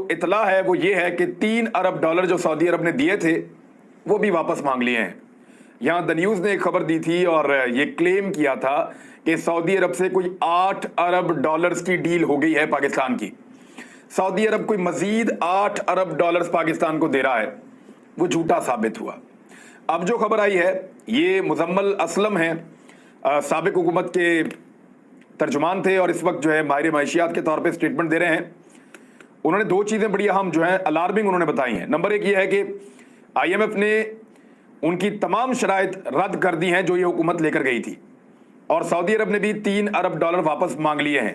اطلاع ہے وہ یہ ہے کہ $3 ارب جو سعودی عرب نے دیے تھے وہ بھی واپس مانگ لیے ہیں. یہاں دا نیوز نے ایک خبر دی تھی اور یہ کلیم کیا تھا کہ سعودی عرب سے کوئی $8 ارب کی ڈیل ہو گئی ہے پاکستان کی. سعودی عرب کوئی مزید $8 ارب پاکستان کو دے رہا ہے. وہ جھوٹا ثابت ہوا. اب جو خبر آئی ہے یہ مزمل اسلم ہیں، سابق حکومت کے ترجمان تھے اور اس وقت جو ہے ماہر معیشیات کے طور پہ سٹیٹمنٹ دے رہے ہیں. انہوں نے دو چیزیں بڑی اہم جو ہیں الارمنگ انہوں نے بتائی ہیں. نمبر ایک یہ ہے کہ آئی ایم ایف نے ان کی تمام شرائط رد کر دی ہیں جو یہ حکومت لے کر گئی تھی، اور سعودی عرب نے بھی $3 ارب واپس مانگ لیے ہیں.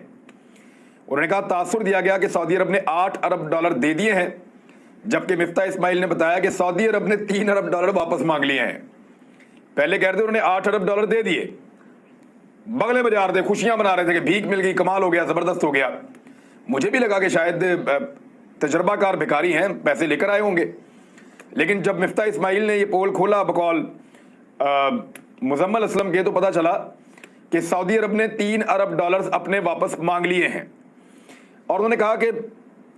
انہوں نے کہا تاثر دیا گیا کہ سعودی عرب نے $8 ارب دے دیے ہیں، جبکہ مفتاح اسماعیل نے بتایا کہ سعودی عرب نے $3 ارب واپس مانگ لیے ہیں. پہلے کہہ رہے تھے انہوں نے $8 ارب دے دیے، بغلے بجا رہے تھے، خوشیاں منا رہے تھے کہ بھیک مل گئی، کمال ہو گیا، زبردست ہو گیا. مجھے بھی لگا کہ شاید تجربہ کار بھکاری ہیں، پیسے لے کر آئے ہوں گے. لیکن جب مفتاح اسماعیل نے یہ پول کھولا بقول مزمل اسلم کے، تو پتا چلا کہ سعودی عرب نے $3 ارب اپنے واپس مانگ لیے ہیں. اور انہوں نے کہا کہ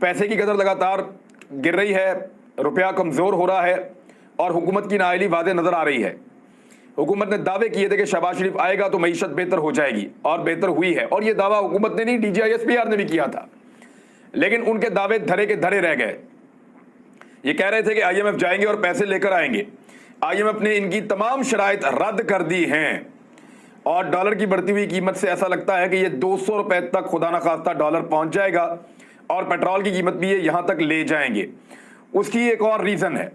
پیسے کی قدر لگاتار گر رہی ہے، روپیہ کمزور ہو رہا ہے اور حکومت کی نااہلی واضح نظر آ رہی ہے. حکومت نے دعوے کیے تھے کہ شہباز شریف آئے گا تو معیشت بہتر ہو جائے گی، اور بہتر ہوئی ہے. اور یہ دعویٰ حکومت نے نہیں، DGISPR نے بھی کیا تھا، لیکن ان کے دعوے دھرے کے دھرے رہ گئے. یہ کہہ رہے تھے کہ آئی ایم ایف جائیں گے اور پیسے لے کر آئیں گے. آئی ایم ایف نے ان کی تمام شرائط رد کر دی ہیں، اور ڈالر کی بڑھتی ہوئی قیمت سے ایسا لگتا ہے کہ یہ $200 تک خدا نخواستہ ڈالر پہنچ جائے گا، اور پیٹرول کی قیمت بھی یہ یہاں تک لے جائیں گے. اس کی ایک اور ریزن ہے،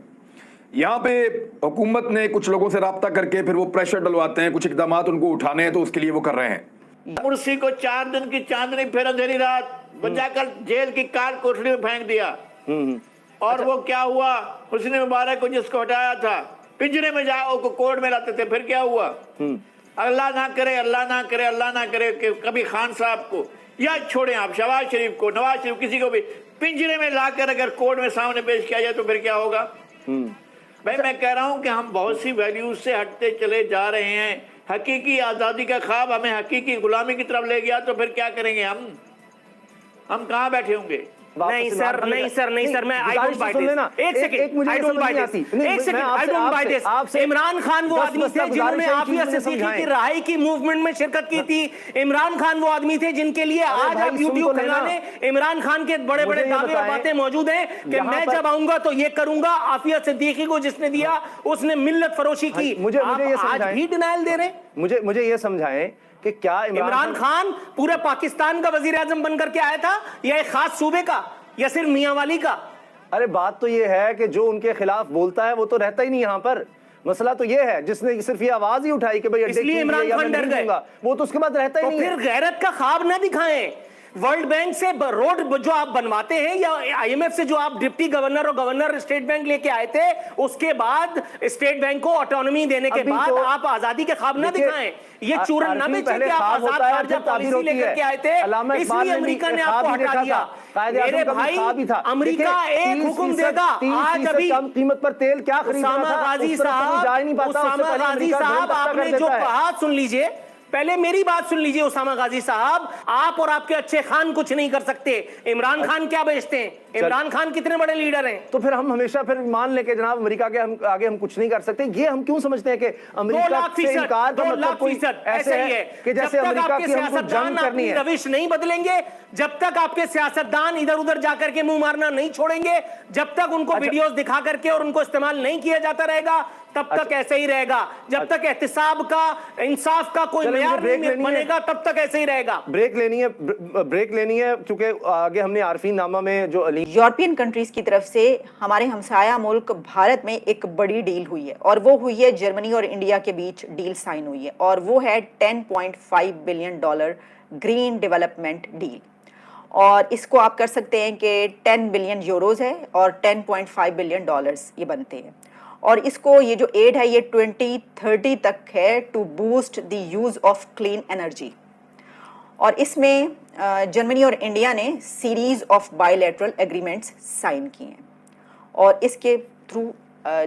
یہاں پہ حکومت نے کچھ لوگوں سے رابطہ کر کے پھر وہ پریشر ڈلواتے ہیں، کچھ اقدامات ان کو اٹھانے ہیں، تو اس کے لیے وہ کر رہے ہیں. مرسی کو 4 دن کی چاندنی پھر اندھیری رات بجا کر جیل کی کال کوٹڑی میں پھینک دیا. اور وہ کیا ہوا؟ حسنی مبارک کو جس کو ہٹایا تھا پنجرے میں جاؤ کو کورٹ میں لاتے تھے، پھر کیا ہوا؟ اللہ نہ کرے، اللہ نہ کرے، اللہ نہ کرے کہ کبھی خان صاحب کو یا چھوڑیں آپ شہباز شریف کو، نواز شریف، کسی کو بھی پنجرے میں لا کر اگر کورٹ میں سامنے پیش کیا جائے تو پھر کیا ہوگا؟ بھائی میں کہہ رہا ہوں کہ ہم بہت سی ویلیوز سے ہٹتے چلے جا رہے ہیں. حقیقی آزادی کا خواب ہمیں حقیقی غلامی کی طرف لے گیا تو پھر کیا کریں گے؟ ہم کہاں بیٹھے ہوں گے؟ نہیں سر میں I don't buy this. ایک second I don't buy this. Imran Khan وہ آدمی تھے جنہوں نے عافیہ صدیقی کی رہائی کی موومنٹ میں شرکت کی تھی. عمران خان وہ آدمی تھے جن کے لیے آج آپ یوٹیوب کھلانے عمران خان کے بڑے بڑے دعوے اور باتیں موجود ہیں کہ میں جب آؤں گا تو یہ کروں گا. عافیہ صدیقی کو جس نے دیا اس نے ملت فروشی کی. آپ آج بھی ڈینائل دے رہے ہیں. مجھے یہ سمجھائیں کہ کیا عمران خان پورے پاکستان کا وزیر اعظم بن کر کے آیا تھا یا ایک خاص صوبے کا یا صرف میاں والی کا؟ ارے بات تو یہ ہے کہ جو ان کے خلاف بولتا ہے وہ تو رہتا ہی نہیں یہاں پر. مسئلہ تو یہ ہے جس نے صرف یہ آواز ہی اٹھائی کہ بھئی اس لیے عمران خان ڈر گئے، وہ تو اس کے بعد رہتا ہی نہیں ہے. تو پھر غیرت کا خواب نہ دکھائیں. ورلڈ بینک سے روڈ جو آپ بنواتے ہیں یا آئی ایم ایف سے جو آپ ڈپٹی گورنر اور گورنر اسٹیٹ بینک لے کے آئے تھے، اس کے بعد اسٹیٹ بینک کو آٹونومی دینے کے بعد آپ آزادی کے خواب نہ دکھائیں. یہ چورن نہ بیچیں کہ آپ آزاد خارجہ پالیسی لے کر کے آئے تھے اس لیے امریکہ نے آپ کو ہٹا دیا. میرے بھائی امریکہ ایک حکم دے گا آج ابھی کم قیمت پر تیل کیا خرید رہا تھا، اسامہ غازی صاحب آپ نے جو کہا سن لیجئے، پہلے میری بات سن لیجئے. اسامہ غازی صاحب آپ اور آپ کے اچھے خان کچھ نہیں کر سکتے. عمران خان کیا بیچتے ہیں؟ عمران خان کتنے بڑے لیڈر ہیں؟ تو پھر ہم ہمیشہ پھر مان لے کے جناب امریکہ کے آگے ہم کچھ نہیں کر سکتے. یہ ہم کیوں سمجھتے ہیں کہ امریکہ سے انکار کا مطلب کوئی ایسے ہے کہ جیسے امریکہ کی ہم کو جنگ کرنی ہے. روش نہیں بدلیں گے جب تک آپ کے سیاستدان ادھر ادھر جا کر کے منہ مارنا نہیں چھوڑیں گے، جب تک ان کو ویڈیوز دکھا کر کے اور ان کو استعمال نہیں کیا جاتا رہے گا تب تک ایسے ہی رہے گا. جب تک احتساب کا انصاف کا کوئی معیار نہیں بنے گا تب تک ایسے ہی رہے گا. بریک لینی ہے کیونکہ آگے ہم نے عارفین نامہ میں جو یورپین کنٹریز کی طرف سے ہمارے ہمسایہ ملک بھارت میں ایک بڑی ڈیل ہوئی ہے، اور وہ ہوئی ہے جرمنی اور انڈیا کے بیچ ڈیل سائن ہوئی ہے، اور وہ ہے $10.5 بلین گرین ڈیولپمنٹ ڈیل. اور اس کو آپ کر سکتے ہیں کہ 10 بلین یوروز ہے اور $10.5 بلین یہ بنتے ہیں. اور اس کو یہ جو ایڈ ہے یہ 2030 تک ہے to boost the use of clean energy. اور اس میں جرمنی اور انڈیا نے series of bilateral agreements sign کیے ہیں، اور اس کے تھرو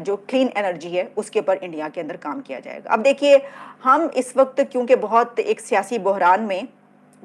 جو کلین انرجی ہے اس کے اوپر انڈیا کے اندر کام کیا جائے گا. اب دیکھیے ہم اس وقت کیونکہ بہت ایک سیاسی بحران میں